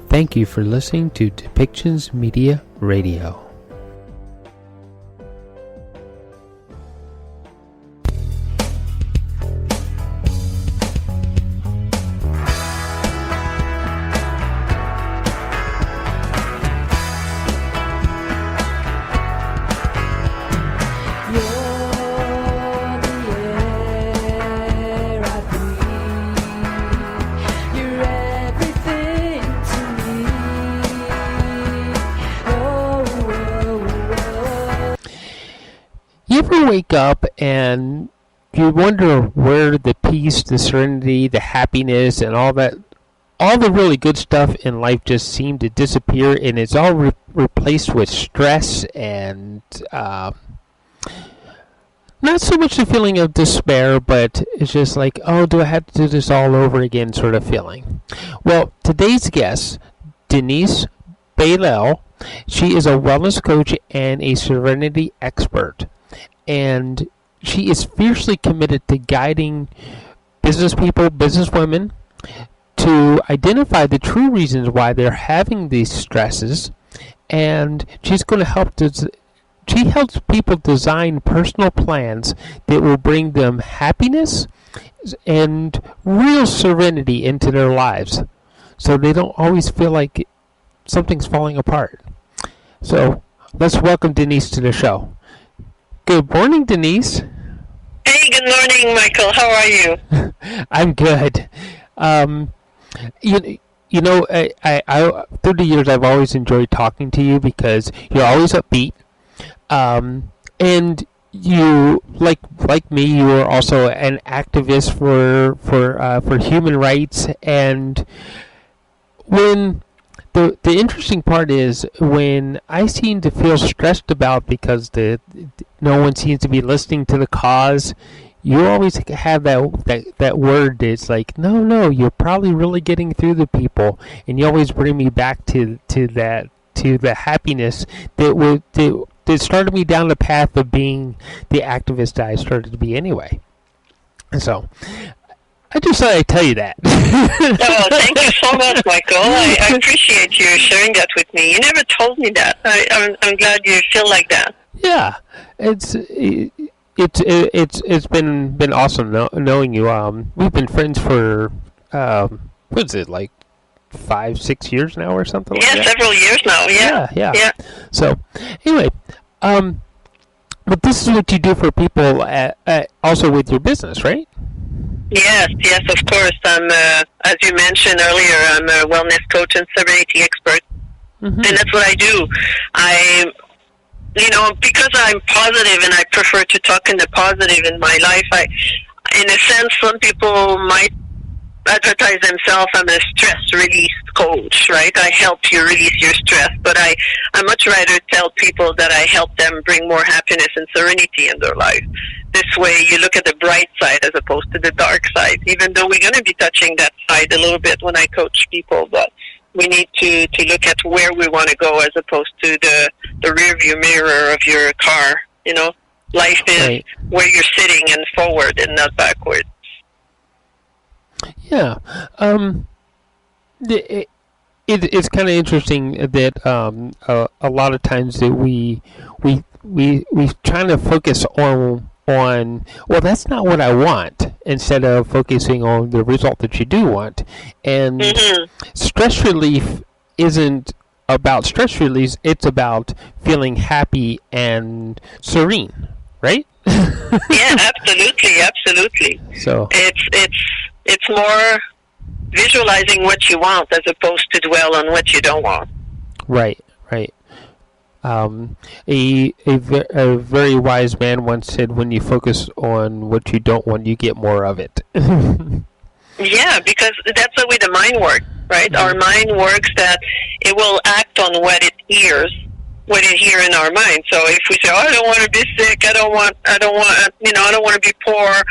Thank you for listening to Depictions Media Radio. You ever wake up and you wonder where the peace, the serenity, the happiness, and all the really good stuff in life just seem to disappear, and it's all replaced with stress and not so much the feeling of despair, but it's just like, oh, do I have to do this all over again sort of feeling. Well, today's guest, Denise Belisle, she is a wellness coach and a serenity expert. And she is fiercely committed to guiding business people, business women, to identify the true reasons why they're having these stresses. And she's going to help she helps people design personal plans that will bring them happiness and real serenity into their lives, so they don't always feel like something's falling apart. So let's welcome Denise to the show. Good morning, Denise. Hey, good morning, Michael. How are you? I'm good. You know, I through the years, I've always enjoyed talking to you because you're always upbeat, and you, like me, you are also an activist for human rights. And when the interesting part is when I seem to feel stressed about because no one seems to be listening to the cause, you always have that word that's like, no, you're probably really getting through to people, and you always bring me back to the happiness that started me down the path of being the activist that I started to be anyway. So I just thought I'd tell you that. Oh, thank you so much, Michael. I appreciate you sharing that with me. You never told me that. I'm glad you feel like that. Yeah, it's been awesome knowing you. We've been friends for what is it, like 5-6 years now or something like that? Yeah, several years now. Yeah. So anyway, but this is what you do for people also with your business, right? Yes, of course. I'm, as you mentioned earlier, I'm a wellness coach and serenity expert, and that's what I do. Because I'm positive and I prefer to talk in the positive in my life, in a sense, some people might advertise themselves. I'm a stress release coach, right? I help you release your stress, but I much rather tell people that I help them bring more happiness and serenity in their life. This way you look at the bright side as opposed to the dark side, even though we're going to be touching that side a little bit when I coach people, but we need to look at where we want to go as opposed to the rear view mirror of your car. You know, life is right where you're sitting and forward and not backward. Yeah. It's kind of interesting that a lot of times that we trying to focus on, well, that's not what I want, instead of focusing on the result that you do want. And stress relief isn't about stress release, it's about feeling happy and serene, right? Yeah, absolutely. So it's more visualizing what you want as opposed to dwell on what you don't want. Right. A very wise man once said, when you focus on what you don't want, you get more of it. Yeah, because that's the way the mind works, right? Our mind works that it will act on what it hears in our mind. So if we say, oh, I don't want to be sick, I don't want to be poor,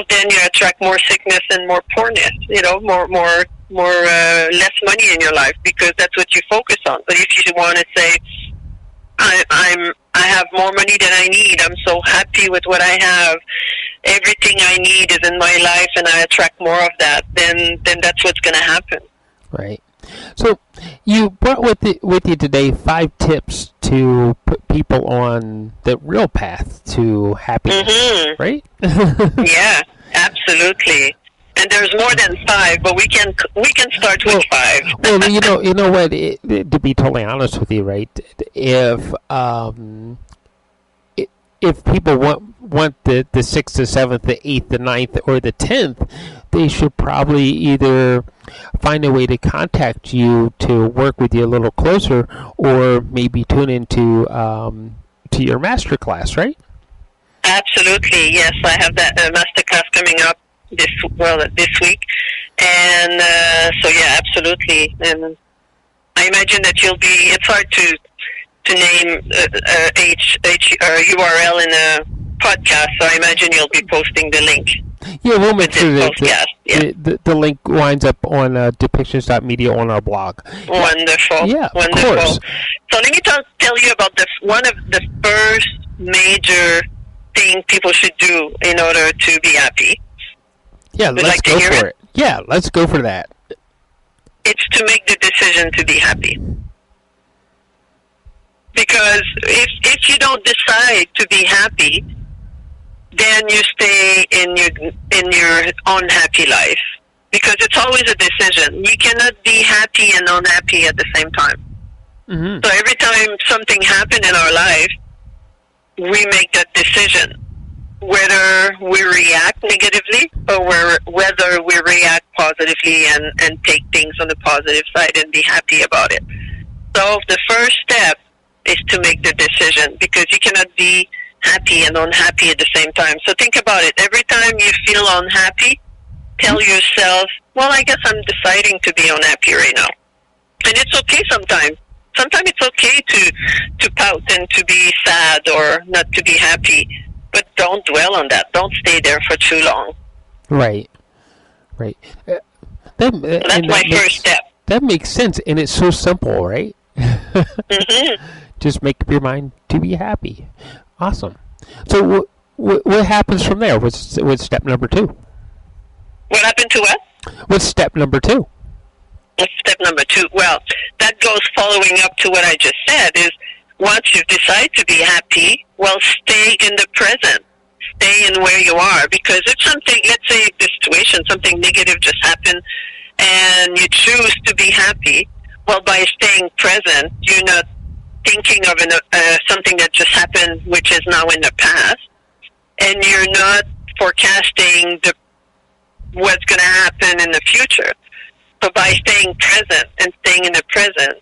then you attract more sickness and more poorness, more less money in your life, because that's what you focus on. But if you want to say, I have more money than I need, I'm so happy with what I have, everything I need is in my life, and I attract more of that, then that's what's going to happen. Right. So you brought with you today 5 tips to put people on the real path to happiness, right? Yeah, absolutely. And there's more than 5, but we can start with 5. Well, you know what? To be totally honest with you, right? If people want the 6th, the 7th, the 8th, the 9th, or the 10th, they should probably either find a way to contact you to work with you a little closer, or maybe tune into to your master class, right? Absolutely, yes. I have that master class coming up this week, and so yeah, absolutely. And I imagine that you'll be. It's hard to name URL in a podcast, so I imagine you'll be posting the link. Yeah, we'll make sure that the link winds up on depictions.media on our blog. Wonderful. Yeah, wonderful. Of course. So let me tell you about one of the first major thing people should do in order to be happy. Yeah, let's go for it. Yeah, let's go for that. It's to make the decision to be happy. Because if you don't decide to be happy, then you stay in your unhappy life. Because it's always a decision. You cannot be happy and unhappy at the same time. Mm-hmm. So every time something happens in our life, we make that decision. Whether we react negatively or whether we react positively and take things on the positive side and be happy about it. So the first step is to make the decision, because you cannot be happy and unhappy at the same time. So think about it. Every time you feel unhappy, tell yourself, well, I guess I'm deciding to be unhappy right now. And it's okay sometimes. Sometimes it's okay to pout and to be sad or not to be happy. But don't dwell on that. Don't stay there for too long. Right. That's my first step. That makes sense, and it's so simple, right? Mm-hmm. Just make up your mind to be happy. Awesome. So what happens from there? What's step number 2? What happened to what? What's step number 2? What's step number 2? Well, that goes following up to what I just said, is once you decide to be happy, well, stay in the present. Stay in where you are. Because if something, let's say the situation, something negative just happened, and you choose to be happy, well, by staying present, you're not thinking of something that just happened, which is now in the past, and you're not forecasting what's going to happen in the future. So by staying present and staying in the present,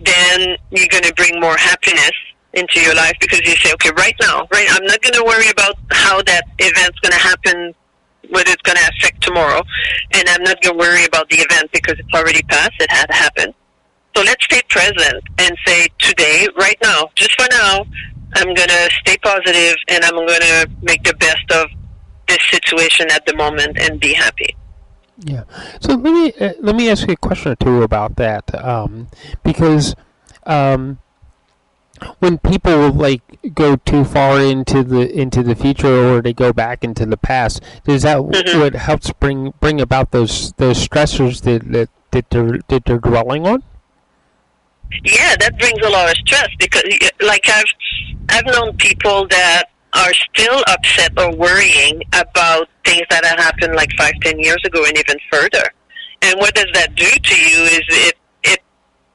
then you're going to bring more happiness into your life, because you say, okay, right now, I'm not going to worry about how that event's going to happen, whether it's going to affect tomorrow, and I'm not going to worry about the event because it's already passed, it had happened. So let's stay present and say, today, right now, just for now, I'm going to stay positive and I'm going to make the best of this situation at the moment and be happy. Yeah. So let me ask you a question or two about that, because when people go too far into the future, or they go back into the past, is that what helps bring about those stressors that they're dwelling on? Yeah, that brings a lot of stress, because I've known people that are still upset or worrying about things that have happened 5-10 years ago and even further. And what does that do to you is it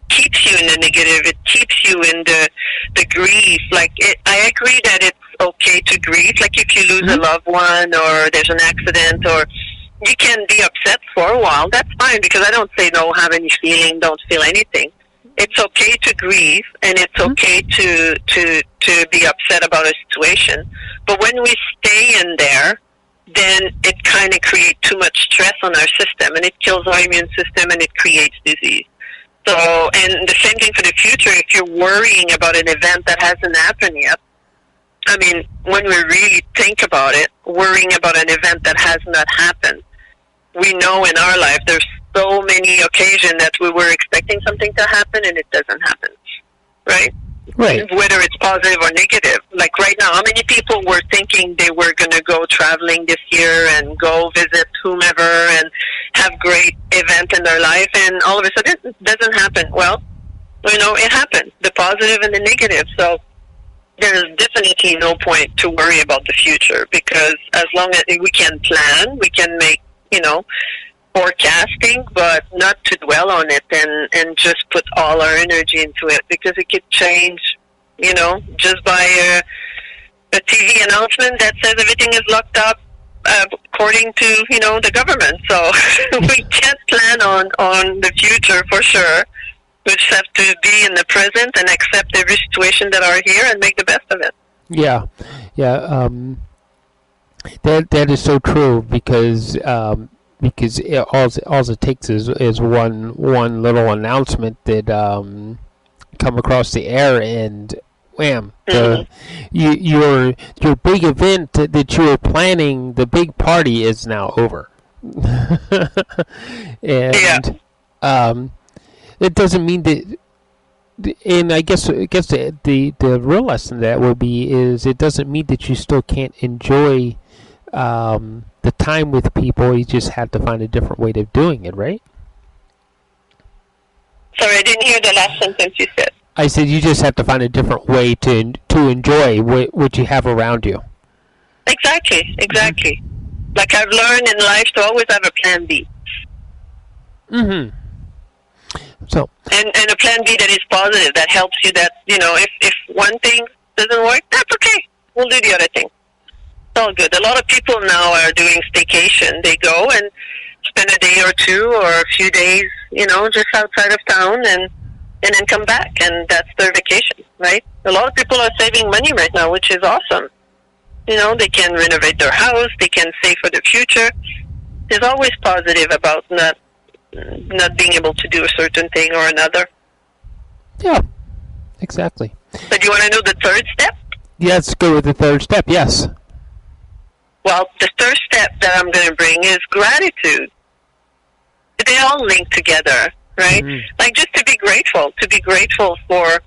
keeps you in the negative. It keeps you in the grief. I agree that it's okay to grieve. If you lose a loved one, or there's an accident, or you can be upset for a while. That's fine, because I don't say no, have any feeling, don't feel anything. It's okay to grieve, and it's okay to be upset about a situation. But when we stay in there, then it kind of creates too much stress on our system, and it kills our immune system, and it creates disease. So, and the same thing for the future. If you're worrying about an event that hasn't happened yet, I mean, when we really think about it, worrying about an event that has not happened, we know in our life there's so many occasions that we were expecting something to happen and it doesn't happen, right? Right. Whether it's positive or negative. Right now, how many people were thinking they were going to go traveling this year and go visit whomever and have great event in their life, and all of a sudden it doesn't happen. Well, it happened, the positive and the negative. So there's definitely no point to worry about the future, because as long as we can plan, we can make, forecasting, but not to dwell on it and just put all our energy into it, because it could change, just by a TV announcement that says everything is locked up according to, the government. So we can't plan on the future for sure. We just have to be in the present and accept every situation that are here and make the best of it. Yeah. That is so true, because all it takes is one little announcement that come across the air, and wham, your big event that you were planning, the big party, is now over. And it doesn't mean that. And I guess the real lesson that will be is, it doesn't mean that you still can't enjoy the time with people. You just have to find a different way of doing it, right? Sorry, I didn't hear the last sentence you said. I said you just have to find a different way to enjoy what you have around you. Exactly. Like I've learned in life to always have a plan B. Mm-hmm. So. And a plan B that is positive, that helps you, that, if one thing doesn't work, that's okay. We'll do the other thing. It's all good. A lot of people now are doing staycation. They go and spend a day or two or a few days, just outside of town, and then come back, and that's their vacation, right? A lot of people are saving money right now, which is awesome. They can renovate their house, they can save for the future. There's always positive about not being able to do a certain thing or another. Yeah, exactly. But do you want to know the third step? Yeah, let's go with the third step, yes. Well, the third step that I'm going to bring is gratitude. They all link together, right? Mm-hmm. Like, just to be grateful for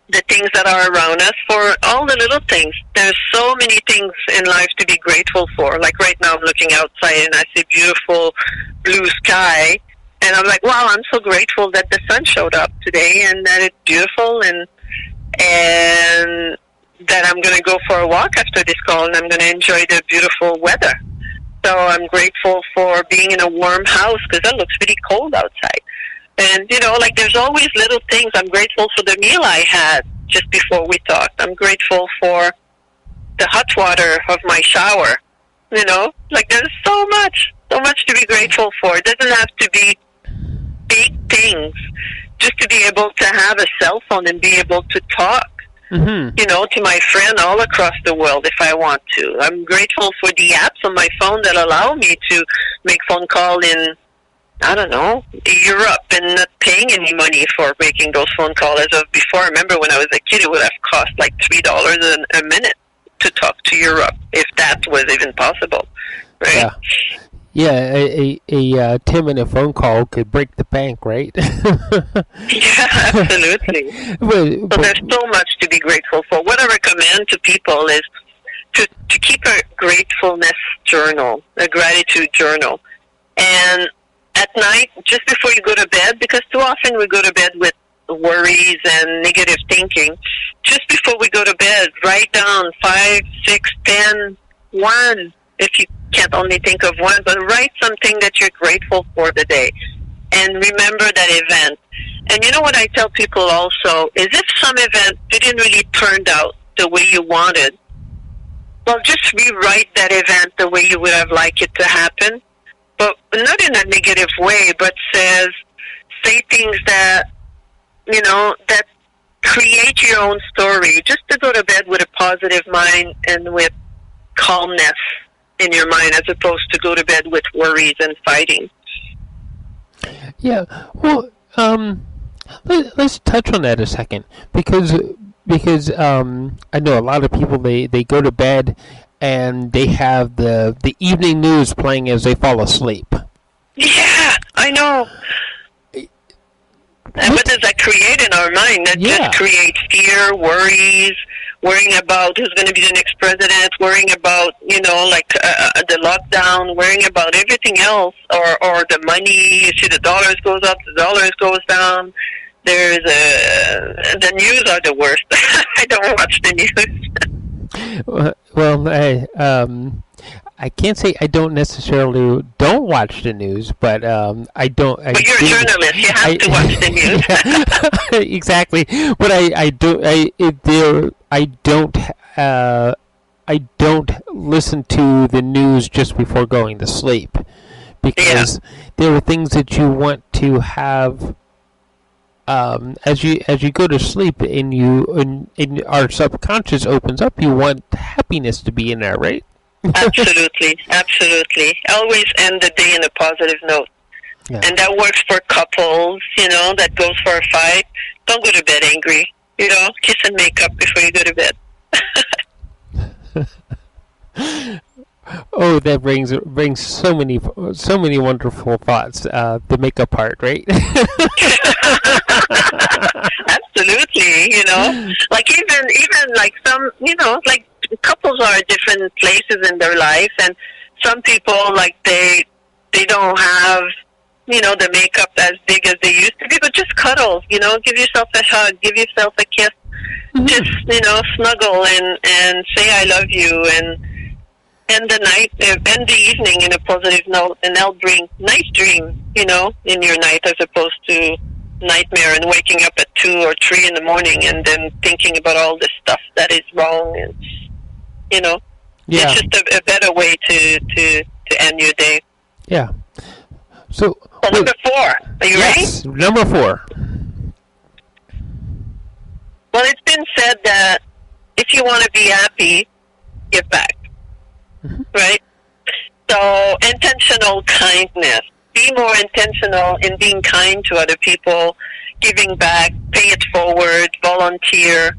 the things that are around us, for all the little things. There's so many things in life to be grateful for. Like right now, I'm looking outside and I see beautiful blue sky, and I'm like, wow, I'm so grateful that the sun showed up today and that it's beautiful, and that I'm going to go for a walk after this call and I'm going to enjoy the beautiful weather. So I'm grateful for being in a warm house, because it looks pretty cold outside. And, there's always little things. I'm grateful for the meal I had just before we talked. I'm grateful for the hot water of my shower. There's so much to be grateful for. It doesn't have to be big things. Just to be able to have a cell phone and be able to talk, to my friend all across the world if I want to. I'm grateful for the apps on my phone that allow me to make phone call in, I don't know, Europe, and not paying any money for making those phone calls. As of before, I remember when I was a kid, it would have cost like $3 a minute to talk to Europe, if that was even possible, right? Yeah, a 10-minute phone call could break the bank, right? Yeah, absolutely. So there's so much to be grateful for. What I recommend to people is to keep a gratefulness journal, a gratitude journal. And at night, just before you go to bed, because too often we go to bed with worries and negative thinking, just before we go to bed, write down 5, 6, 10, 1, if you can't only think of one, but write something that you're grateful for the day. And remember that event. And you know what I tell people also is, if some event didn't really turn out the way you wanted, well, just rewrite that event the way you would have liked it to happen. But not in a negative way, but say things that, that create your own story. Just to go to bed with a positive mind and with calmness in your mind, as opposed to go to bed with worries and fighting. Yeah, well, let's touch on that a second, because I know a lot of people, they go to bed and they have the evening news playing as they fall asleep. Yeah, I know. And what does that create in our mind? That just creates fear, worries. worrying about who's going to be the next president, worrying about, the lockdown, worrying about everything else, or the money. You see the dollars goes up, the dollars goes down. The news are the worst. I don't watch the news. Well, I can't say I don't necessarily don't watch the news, but I don't. But you're a journalist. You have to watch the news. Yeah, exactly. But I don't listen to the news just before going to sleep, because there are things that you want to have. As you go to sleep and our subconscious opens up, you want happiness to be in there, right? Absolutely. Always end the day on a positive note. Yeah. And that works for couples, that goes for a fight. Don't go to bed angry. Kiss and make up before you go to bed. Oh, that brings so many wonderful thoughts. The makeup part, right? Absolutely, like even like some, like couples are at different places in their life, and some people like they don't have the makeup as big as they used to be, but just cuddle, give yourself a hug, give yourself a kiss, just snuggle and say I love you, and end the evening in a positive note, and they'll bring nice dreams, in your night, as opposed to nightmare and waking up at 2 or 3 in the morning and then thinking about all this stuff that is wrong, and it's just a better way to end your day. Yeah. So number 4, are you ready? Number 4. Well, it's been said that if you want to be happy, give back. Right? So, intentional kindness. Be more intentional in being kind to other people, giving back, pay it forward, volunteer,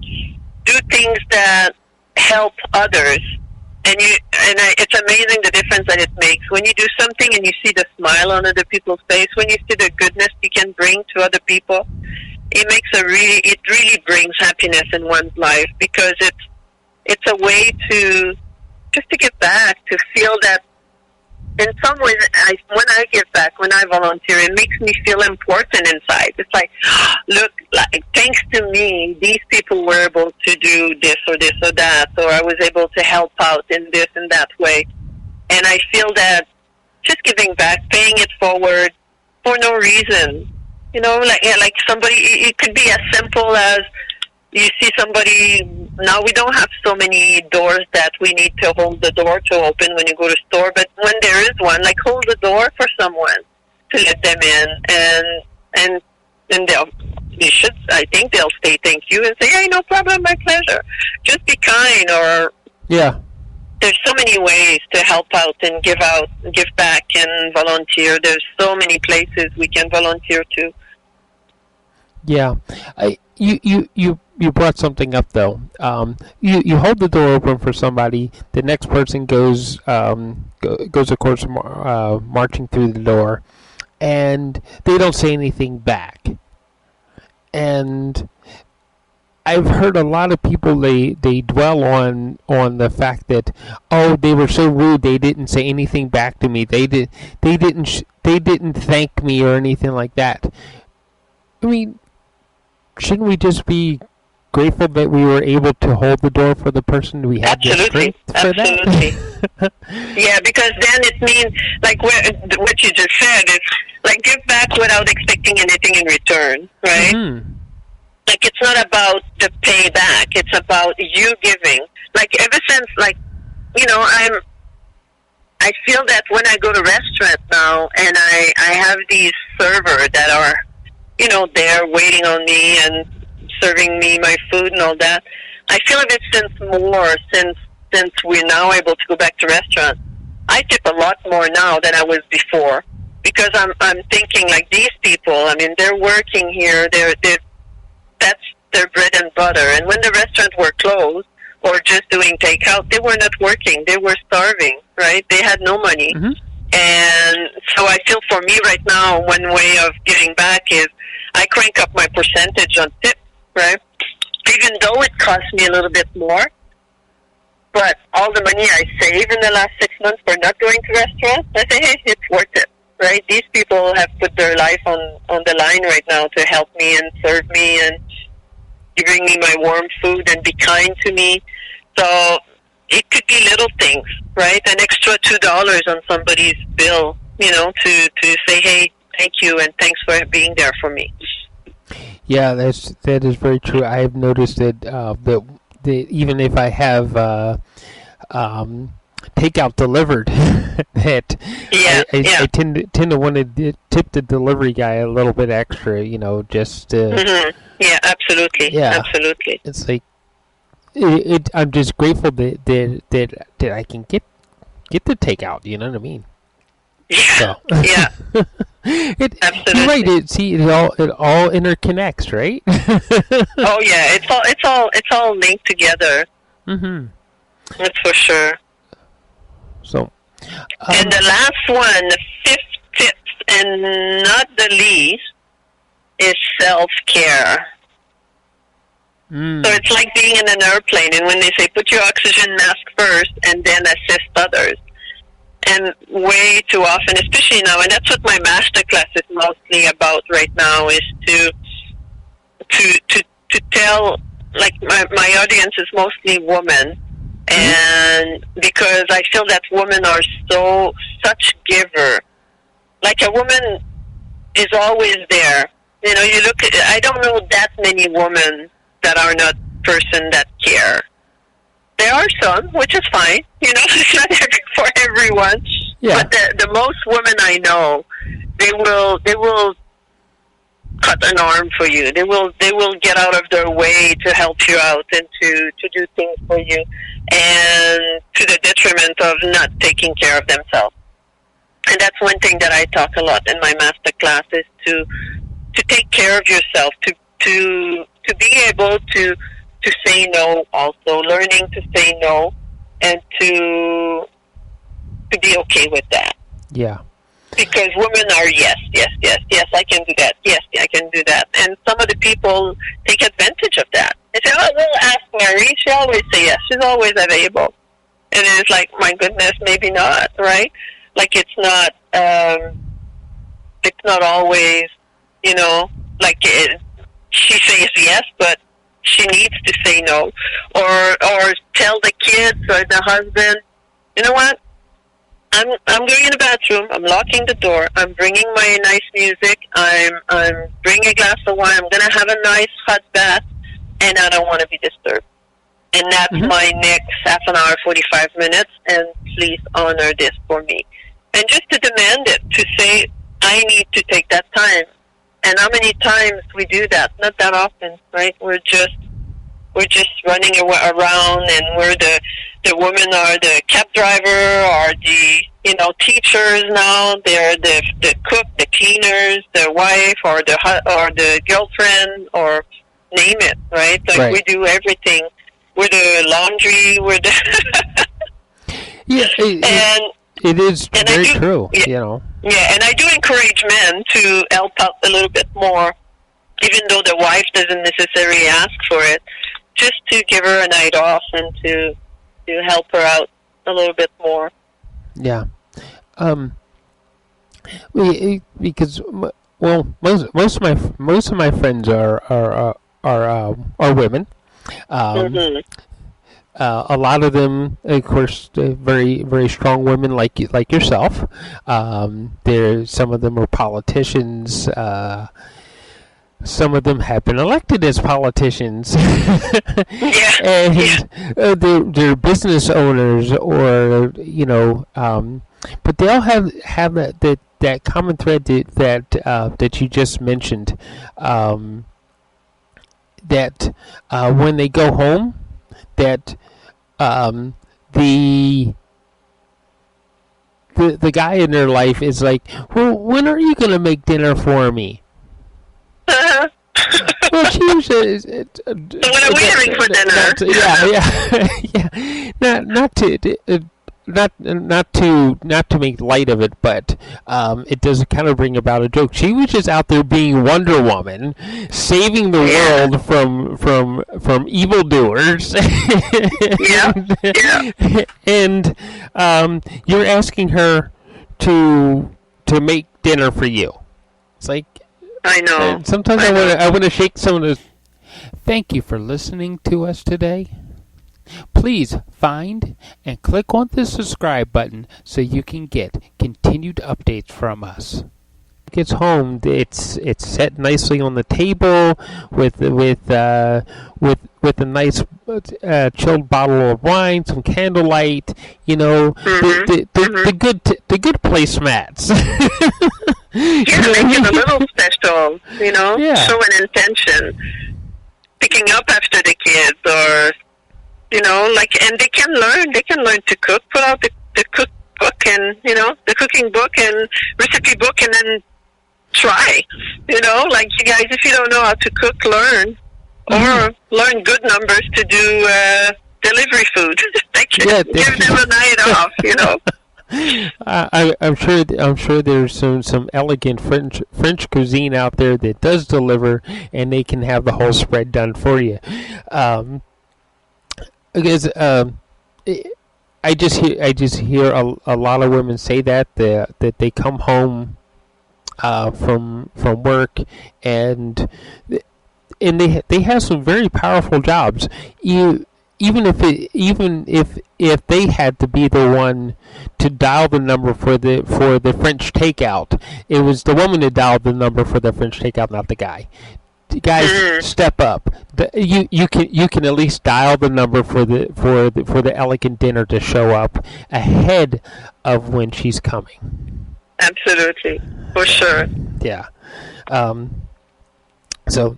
do things that help others. And it's amazing the difference that it makes. When you do something and you see the smile on other people's face, when you see the goodness you can bring to other people, it really brings happiness in one's life, because it's a way to give back, to feel that in some ways, when I give back, when I volunteer, it makes me feel important inside. It's like, look, thanks to me, these people were able to do this or that, or I was able to help out in this and that way. And I feel that just giving back, paying it forward for no reason, like somebody, it could be as simple as, you see somebody, now we don't have so many doors that we need to hold the door to open when you go to store, but when there is one, like, hold the door for someone to let them in, and I think they'll say thank you and say, hey, no problem, my pleasure. Just be kind, or there's so many ways to help out and give back and volunteer. There's so many places we can volunteer to. Yeah. You brought something up, though. You hold the door open for somebody. The next person goes of course, marching through the door, and they don't say anything back. And I've heard a lot of people, they dwell on the fact that, oh, they were so rude, they didn't say anything back to me. They didn't thank me or anything like that. I mean, shouldn't we just be grateful that we were able to hold the door for the person we had the strength for that? Yeah, because then it means, like what you just said, is like, give back without expecting anything in return, right? Mm-hmm. Like, it's not about the payback, it's about you giving. Like, ever since, like, I feel that when I go to restaurants now and I have these servers that are, they're waiting on me and serving me my food and all that, I feel a bit since we're now able to go back to restaurants. I tip a lot more now than I was before, because I'm thinking, like, these people, I mean, they're working here, that's their bread and butter. And when the restaurants were closed or just doing takeout, they were not working. They were starving, right? They had no money. Mm-hmm. And so I feel, for me right now, one way of giving back is I crank up my percentage on tips, right? I even though it costs me a little bit more. But all the money I saved in the last 6 months for not going to restaurants, I say, hey, it's worth it, right? These people have put their life on the line right now to help me and serve me and bring me my warm food and be kind to me. So it could be little things, right? An extra $2 on somebody's bill, to say, hey, thank you and thanks for being there for me. Yeah, that is very true. I have noticed that even if I have takeout delivered, that I tend to want to tip the delivery guy a little bit extra, just to... Mm-hmm. Yeah, absolutely. Yeah, absolutely. It's like I'm just grateful that I can get the takeout. You know what I mean? Yeah. So. Yeah. Absolutely. You're right. It all interconnects, right? Oh yeah, it's all linked together. Mm-hmm. That's for sure. So. And the last one, the fifth tip, and not the least, is self-care. So it's like being in an airplane, and when they say put your oxygen mask first and then assist others. And way too often, especially now, and that's what my masterclass is mostly about right now, is to tell, like my audience is mostly women, and because I feel that women are such giver. Like a woman is always there. You look at, I don't know that many women that are not person that care. There are some, which is fine. It's not for everyone. Yeah. But the most women I know, they will cut an arm for you. They will get out of their way to help you out and to do things for you, and to the detriment of not taking care of themselves. And that's one thing that I talk a lot in my master class, is to take care of yourself, to be able to say no, also learning to say no, and to be okay with that. Yeah. Because women are yes, I can do that. Yes, I can do that. And some of the people take advantage of that. They say, oh, we'll ask Mary. She always say yes. She's always available. And it's like, my goodness, maybe not, right? Like it's not always, like she says yes, but she needs to say no, or tell the kids or the husband, you know what? I'm going in the bathroom. I'm locking the door. I'm bringing my nice music. I'm bringing a glass of wine. I'm gonna have a nice hot bath, and I don't want to be disturbed. And that's my next half an hour, 45 minutes. And please honor this for me. And just to demand it, to say I need to take that time. And how many times we do that? Not that often, right? We're just running around, and we're the women are the cab driver, or the teachers now. They're the cook, the cleaners, the wife, or the girlfriend, or name it, right? Like right. We do everything. We're the laundry. We're the it is very true. Yeah, and I do encourage men to help out a little bit more, even though the wife doesn't necessarily ask for it, just to give her a night off and to help her out a little bit more. Yeah, because most of my friends are women. A lot of them, of course, very very strong women like yourself. Some of them are politicians. Some of them have been elected as politicians. And they're business owners, or but they all have that common thread that you just mentioned. That when they go home, that the guy in their life is like, well, when are you going to make dinner for me? Well, she was. When are we having for dinner? Yeah. Not to not to make light of it, but it does kind of bring about a joke. She was just out there being Wonder Woman, saving the world from evildoers. And you're asking her to make dinner for you. It's like, I know. Sometimes I want to shake some of those. Thank you for listening to us today. Please find and click on the subscribe button so you can get continued updates from us. Gets home, it's set nicely on the table with a nice chilled bottle of wine, some candlelight. You know, the good placemats. Make it a little special. You know, show an intention. Picking up after the kids, or and they can learn to cook. Put out the cookbook and the cooking book and recipe book, and then try. You guys, if you don't know how to cook, learn or learn good numbers to do delivery food. Give them a night off. I'm sure there's some elegant French cuisine out there that does deliver, and they can have the whole spread done for you. Because I just hear a lot of women say that they come home from work and they have some very powerful jobs. Even if they had to be the one to dial the number for the French takeout, it was the woman that dialed the number for the French takeout, not the guy. Guys, step up. You can at least dial the number for the elegant dinner to show up ahead of when she's coming. Absolutely, for sure. Yeah. So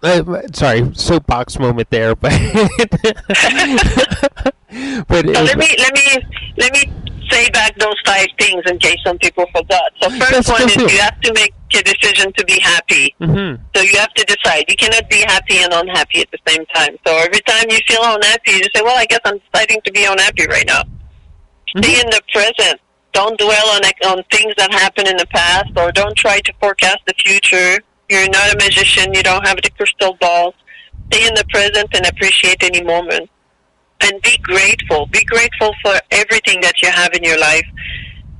sorry, soapbox moment there, but let me say back those 5 things in case some people forgot. So first one is you have to make a decision to be happy. So you have to decide. You cannot be happy and unhappy at the same time. So every time you feel unhappy, you say, well, I guess I'm deciding to be unhappy right now. Stay in the present. Don't dwell on things that happened in the past, or don't try to forecast the future. You're not a magician. You don't have the crystal ball. Stay in the present and appreciate any moment. And be grateful. Be grateful for everything that you have in your life.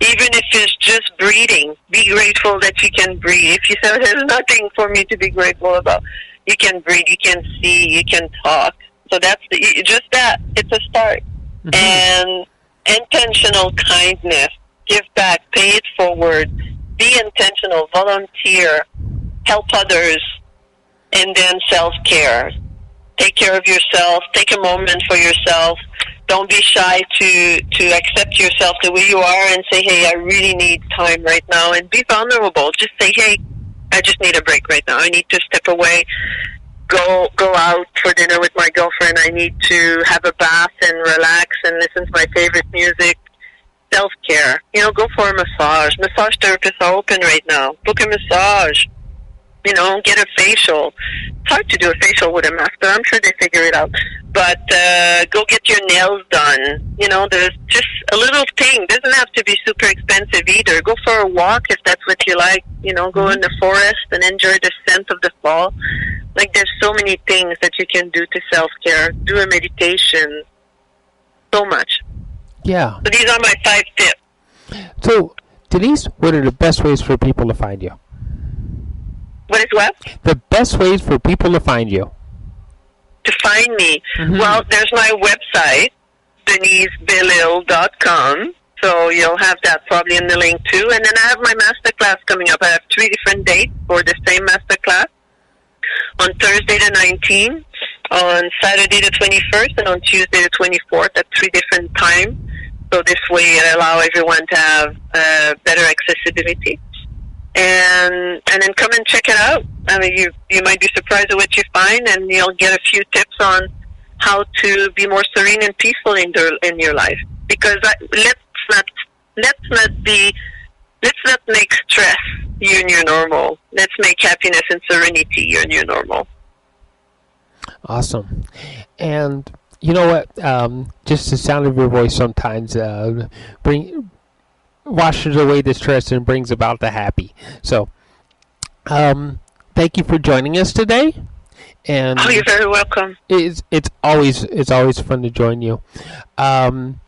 Even if it's just breathing, be grateful that you can breathe. If you say, there's nothing for me to be grateful about, you can breathe, you can see, you can talk. So that's just that. It's a start. And intentional kindness. Give back. Pay it forward. Be intentional. Volunteer. Help others. And then self-care. Take care of yourself. Take a moment for yourself. Don't be shy to accept yourself the way you are and say, hey, I really need time right now. And be vulnerable. Just say, hey, I just need a break right now. I need to step away, go out for dinner with my girlfriend. I need to have a bath and relax and listen to my favorite music. Self-care. Go for a massage. Massage therapists are open right now. Book a massage. Get a facial. It's hard to do a facial with a mask, but I'm sure they figure it out. But go get your nails done. There's just a little thing. Doesn't have to be super expensive either. Go for a walk if that's what you like. Go in the forest and enjoy the scent of the fall. There's so many things that you can do to self-care. Do a meditation. So much. Yeah. So these are my 5 tips. So, Denise, what are the best ways for people to find you? What is what? The best ways for people to find you. To find me? Well, there's my website, DeniseBelisle.com. So you'll have that probably in the link too. And then I have my masterclass coming up. I have 3 different dates for the same masterclass. On Thursday the 19th, on Saturday the 21st, and on Tuesday the 24th at 3 different times. So this way it allows everyone to have better accessibility. And then come and check it out. I mean, you might be surprised at what you find, and you'll get a few tips on how to be more serene and peaceful in your life. Because let's not make stress your new normal. Let's make happiness and serenity your new normal. Awesome. And you know what? Just the sound of your voice sometimes washes away the stress and brings about the happy. So, thank you for joining us today. And you're very welcome. It's always fun to join you. And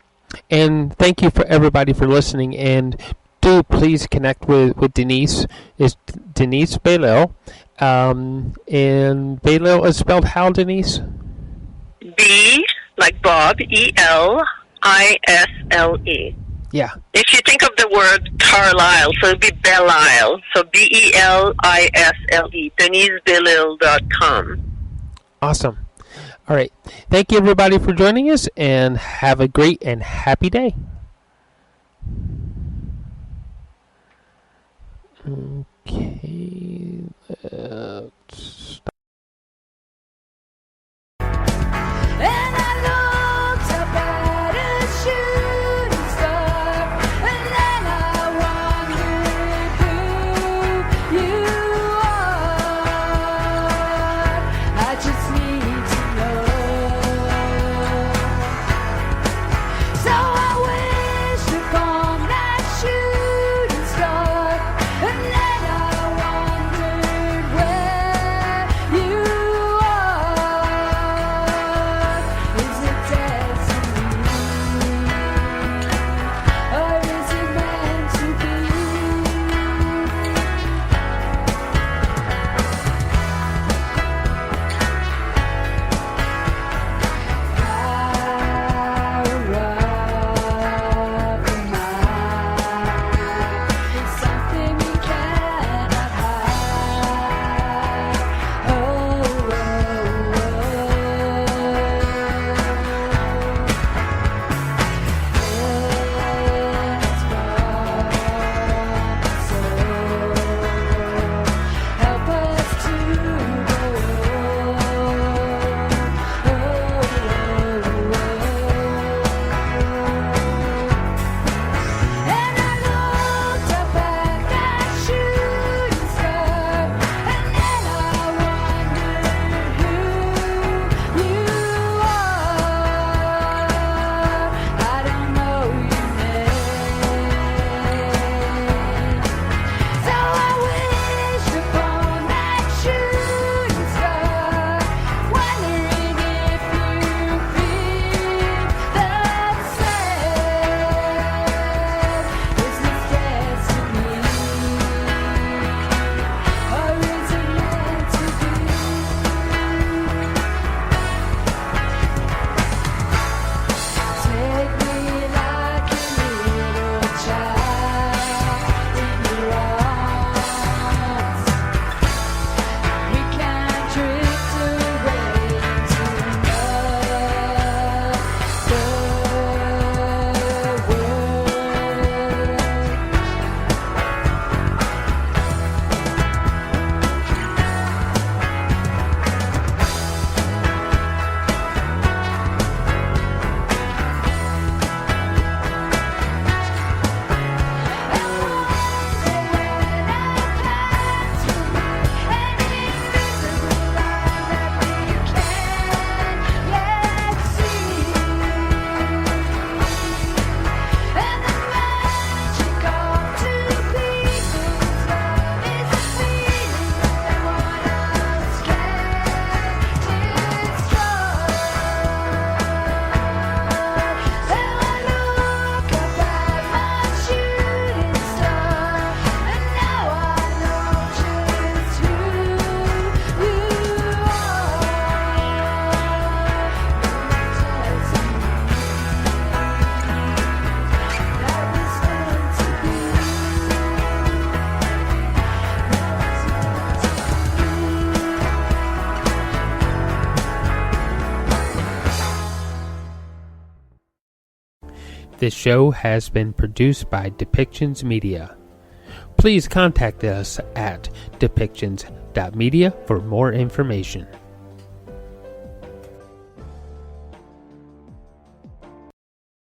thank you for everybody for listening. And do please connect with Denise. It's Denise Belisle. And Belisle is spelled how, Denise? B like Bob, ELISLE. Yeah. If you think of the word Carlisle, so it'd be Belisle. So BELISLE, DeniseBelisle.com. Awesome. All right. Thank you, everybody, for joining us, and have a great and happy day. Okay. Let's stop. And I looked up at a shooting star, and then I wondered who you are. I just need to know. So I wished upon that shooting star, and then I wondered where you are. Is it destiny, or is it meant to be? Something we cannot hide. Help us to And I looked up at that shooting star, and then I wondered who you are. I don't know your name, so I wished upon that shooting star, wondering if you feel the same. Is this destiny, or is it meant to be? Take me like a little child in your arms. We can drift away into another This show has been produced by Depictions Media. Please contact us at depictions.media for more information.